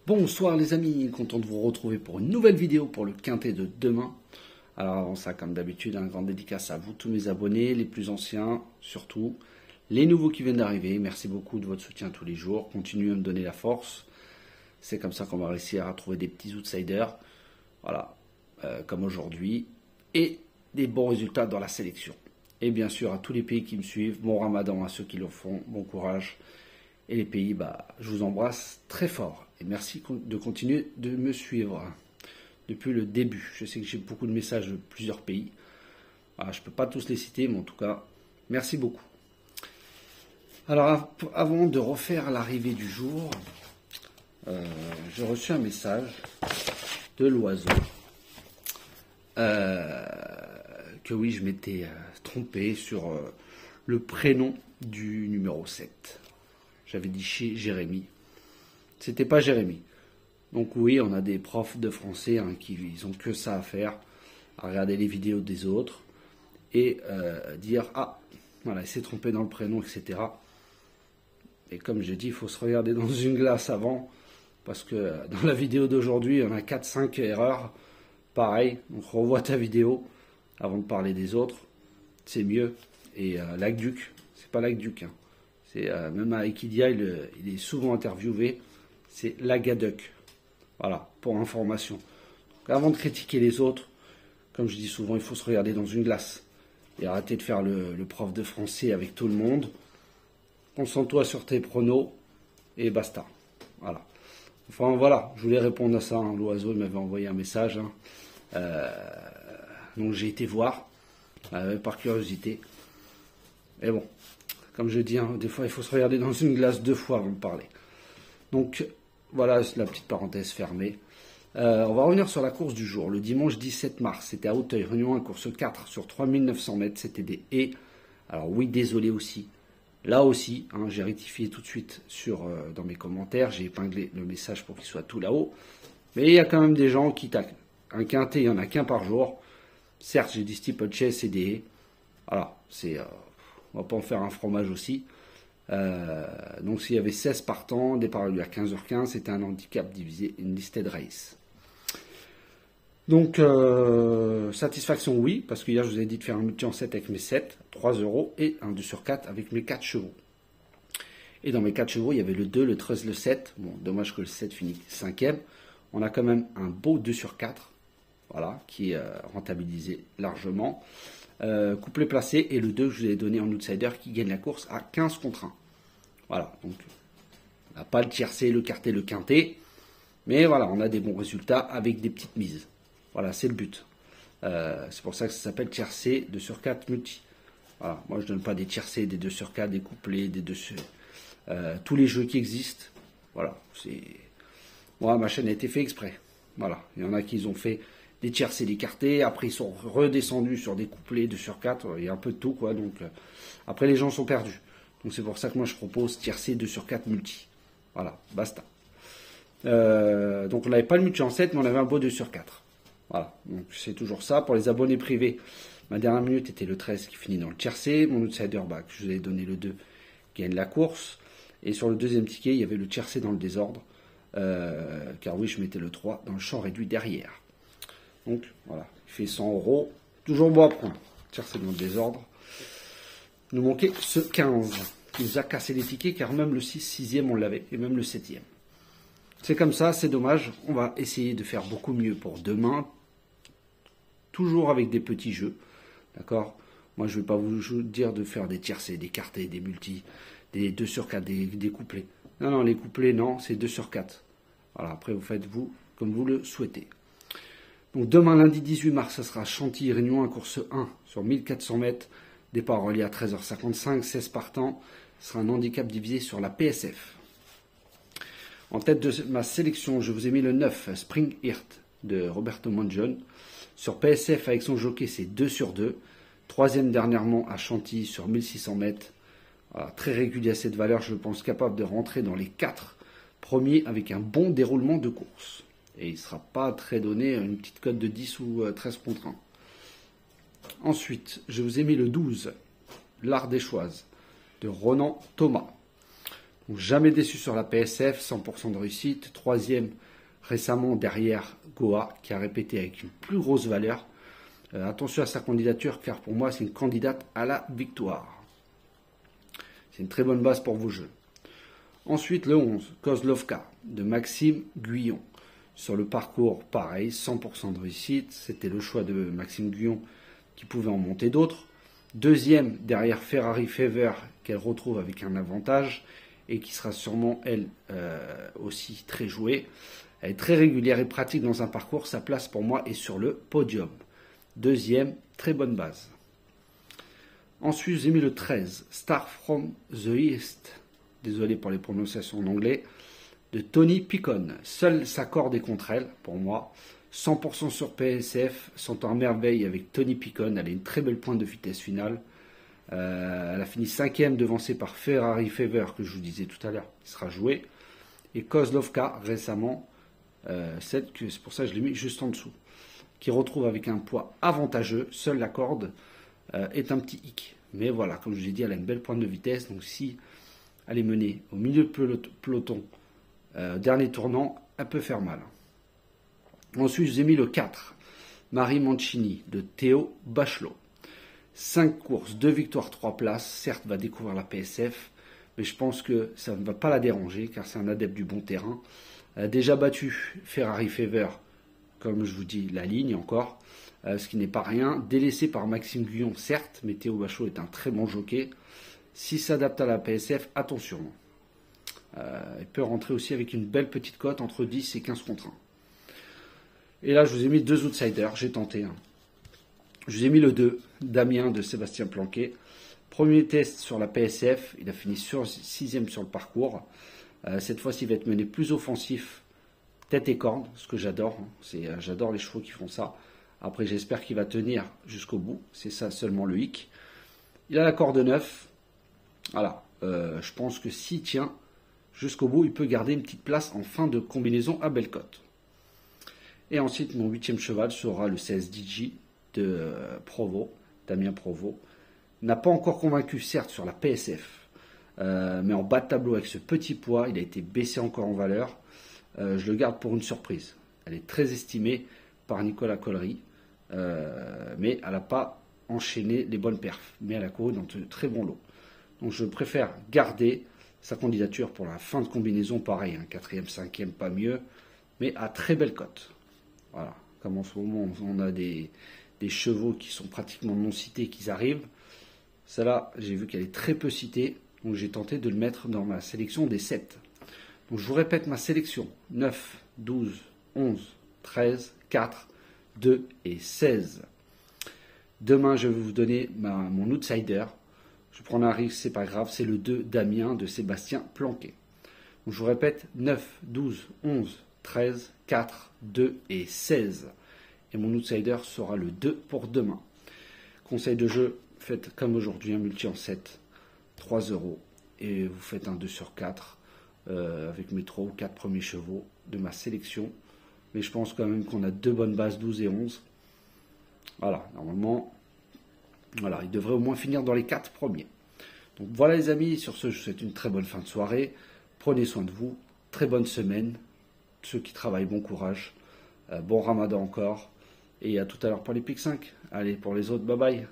Bonsoir les amis, content de vous retrouver pour une nouvelle vidéo pour le quintet de demain. Alors avant ça, comme d'habitude, un grand dédicace à vous tous mes abonnés, les plus anciens surtout, les nouveaux qui viennent d'arriver. Merci beaucoup de votre soutien tous les jours, continuez à me donner la force. C'est comme ça qu'on va réussir à trouver des petits outsiders, voilà, comme aujourd'hui, et des bons résultats dans la sélection. Et bien sûr à tous les pays qui me suivent, bon ramadan à ceux qui le font, bon courage. Et les pays, je vous embrasse très fort. Et merci de continuer de me suivre depuis le début. Je sais que j'ai beaucoup de messages de plusieurs pays. Voilà, je ne peux pas tous les citer, mais en tout cas, merci beaucoup. Alors, avant de refaire l'arrivée du jour, j'ai reçu un message de l'oiseau. Que oui, je m'étais trompé sur le prénom du numéro 7. J'avais dit chez Jérémy. C'était pas Jérémy. Donc oui, on a des profs de français qui ils ont que ça à faire, à regarder les vidéos des autres et dire ah voilà, il s'est trompé dans le prénom, etc. Et comme j'ai dit, il faut se regarder dans une glace avant, parce que dans la vidéo d'aujourd'hui, on a 4-5 erreurs. Pareil, donc revois ta vidéo avant de parler des autres, c'est mieux. Et l'Aqueduc, c'est pas l'Aqueduc, hein. C'est même à Equidia, il est souvent interviewé. C'est l'Agaduc. Voilà, pour information. Donc, avant de critiquer les autres, comme je dis souvent, il faut se regarder dans une glace. Et arrêter de faire le prof de français avec tout le monde. Concentre-toi sur tes pronos et basta. Voilà. Enfin voilà, je voulais répondre à ça. Hein. L'oiseau m'avait envoyé un message. Hein. Donc j'ai été voir par curiosité. Et bon. Comme je dis, hein, des fois, il faut se regarder dans une glace 2 fois avant de parler. Donc, voilà, c'est la petite parenthèse fermée. On va revenir sur la course du jour. Le dimanche 17 mars, c'était à Auteuil, Réunion 1, course 4 sur 3900 mètres. C'était des haies. Alors oui, désolé aussi. Là aussi, hein, j'ai rectifié tout de suite dans mes commentaires. J'ai épinglé le message pour qu'il soit tout là-haut. Mais il y a quand même des gens qui taclent. Un quintet, il n'y en a qu'un par jour. Certes, j'ai dit steeplechase et des haies. Voilà, on va pas en faire un fromage aussi. Donc s'il y avait 16 partants, départ à 15h15, c'était un handicap divisé, une listed race. Donc satisfaction oui, parce que hier je vous ai dit de faire un multi en 7 avec mes 7, 3 euros, et un 2 sur 4 avec mes 4 chevaux. Et dans mes 4 chevaux, il y avait le 2, le 13, le 7. Bon, dommage que le 7 finit 5e. On a quand même un beau 2 sur 4, voilà, qui est rentabilisé largement. Couplet placé, et le 2 que je vous ai donné en outsider qui gagne la course à 15 contre 1. Voilà, donc on n'a pas le tiercé, le quarté, le quintet, mais voilà, on a des bons résultats avec des petites mises. Voilà, c'est le but. C'est pour ça que ça s'appelle tiercé 2 sur 4 multi. Voilà, moi je ne donne pas des tiercés, des 2 sur 4, des couplets, des 2 sur... tous les jeux qui existent. Voilà, moi ma chaîne a été fait exprès. Voilà, il y en a qui ont fait des tiercés, des quartés, après ils sont redescendus sur des couplets 2 sur 4, il y a un peu de tout quoi, donc après les gens sont perdus. Donc c'est pour ça que moi je propose tiercé 2 sur 4 multi. Voilà, basta. Donc on n'avait pas le multi en 7, mais on avait un beau 2 sur 4. Voilà, donc c'est toujours ça. Pour les abonnés privés, ma dernière minute était le 13 qui finit dans le tiercé, mon outsider que je vous ai donné le 2 qui gagne la course, et sur le deuxième ticket il y avait le tiercé dans le désordre, car oui je mettais le 3 dans le champ réduit derrière. Donc voilà, il fait 100 euros, toujours bon à prendre. Tiercé dans le désordre. Il nous manquait ce 15 qui nous a cassé les tickets, car même le 6e on l'avait, et même le 7e. C'est comme ça, c'est dommage. On va essayer de faire beaucoup mieux pour demain, toujours avec des petits jeux, d'accord. Moi je ne vais pas vous dire de faire des tiercés, des quartés, des multis, des 2 sur 4, des couplets. Non, les couplets non, c'est 2 sur 4. Voilà, après vous faites vous comme vous le souhaitez. Donc demain lundi 18 mars, ça sera Chantilly-Réunion, course 1 sur 1400 mètres, départ relié à 13h55, 16 partants, ce sera un handicap divisé sur la PSF. En tête de ma sélection, je vous ai mis le 9, Spring Hirt de Roberto Monjon. Sur PSF avec son jockey, c'est 2 sur 2. Troisième dernièrement à Chantilly sur 1600 mètres. Voilà, très régulier à cette valeur, je pense capable de rentrer dans les 4 premiers avec un bon déroulement de course. Et il ne sera pas très donné une petite cote de 10 ou 13 contre 1. Ensuite, je vous ai mis le 12, l'Ardéchoise, de Ronan Thomas. Donc, jamais déçu sur la PSF, 100% de réussite. Troisième récemment derrière Goa, qui a répété avec une plus grosse valeur. Attention à sa candidature, car pour moi, c'est une candidate à la victoire. C'est une très bonne base pour vos jeux. Ensuite, le 11, Kozlovka, de Maxime Guyon. Sur le parcours, pareil, 100% de réussite. C'était le choix de Maxime Guyon qui pouvait en monter d'autres. Deuxième, derrière Ferrari Fever, qu'elle retrouve avec un avantage et qui sera sûrement, elle, aussi très jouée. Elle est très régulière et pratique dans un parcours. Sa place, pour moi, est sur le podium. Deuxième, très bonne base. Ensuite, j'ai mis le 13, Star from the East. Désolé pour les prononciations en anglais. De Tony Picon. Seule sa corde est contre elle, pour moi. 100% sur PSF, sont en merveille avec Tony Picon. Elle a une très belle pointe de vitesse finale. Elle a fini 5e, devancée par Ferrari Fever, que je vous disais tout à l'heure, qui sera joué. Et Kozlovka, récemment, c'est pour ça que je l'ai mis juste en dessous, qui retrouve avec un poids avantageux. Seule la corde est un petit hic. Mais voilà, comme je vous ai dit, elle a une belle pointe de vitesse. Donc si elle est menée au milieu de peloton, dernier tournant, elle peut faire mal. Ensuite, je vous ai mis le 4, Marie Mancini, de Théo Bachelot. 5 courses, 2 victoires, 3 places. Certes, va découvrir la PSF, mais je pense que ça ne va pas la déranger, car c'est un adepte du bon terrain. Elle a déjà battu Ferrari Fever, comme je vous dis, la ligne encore, ce qui n'est pas rien. Délaissé par Maxime Guyon, certes, mais Théo Bachelot est un très bon jockey. S'il s'adapte à la PSF, attention. Il peut rentrer aussi avec une belle petite cote entre 10 et 15 contre 1. Et là, je vous ai mis 2 outsiders, j'ai tenté. Je vous ai mis le 2, Damien de Sébastien Planquet. Premier test sur la PSF, il a fini 6e sur le parcours. Cette fois-ci, il va être mené plus offensif, tête et corne, ce que j'adore. J'adore les chevaux qui font ça. Après, j'espère qu'il va tenir jusqu'au bout. C'est ça seulement le hic. Il a la corde 9. Voilà. Je pense que s'il tient jusqu'au bout, il peut garder une petite place en fin de combinaison à belle cote. Et ensuite, mon 8e cheval sera le 16 DJ de Provo, Damien Provo. N'a pas encore convaincu, certes, sur la PSF, mais en bas de tableau avec ce petit poids, il a été baissé encore en valeur. Je le garde pour une surprise. Elle est très estimée par Nicolas Collery, mais elle n'a pas enchaîné les bonnes perfs, mais elle a couru dans de très bons lots. Donc je préfère garder sa candidature pour la fin de combinaison, pareil, 4e, 5e, pas mieux, mais à très belle cote. Voilà, comme en ce moment on a des chevaux qui sont pratiquement non cités qui arrivent. Celle-là, j'ai vu qu'elle est très peu citée, donc j'ai tenté de le mettre dans ma sélection des 7. Donc je vous répète ma sélection, 9, 12, 11, 13, 4, 2 et 16. Demain, je vais vous donner mon outsider. Je prends un risque, c'est pas grave, c'est le 2 Damien de Sébastien Planquet. Donc je vous répète, 9, 12, 11, 13, 4, 2 et 16. Et mon outsider sera le 2 pour demain. Conseil de jeu, faites comme aujourd'hui un multi en 7, 3 €. Et vous faites un 2 sur 4 avec mes 3 ou 4 premiers chevaux de ma sélection. Mais je pense quand même qu'on a 2 bonnes bases, 12 et 11. Voilà, normalement, voilà, il devrait au moins finir dans les 4 premiers. Donc voilà les amis, sur ce, je vous souhaite une très bonne fin de soirée. Prenez soin de vous, très bonne semaine. Ceux qui travaillent, bon courage. Bon ramadan encore. Et à tout à l'heure pour les Pic 5. Allez, pour les autres, bye bye.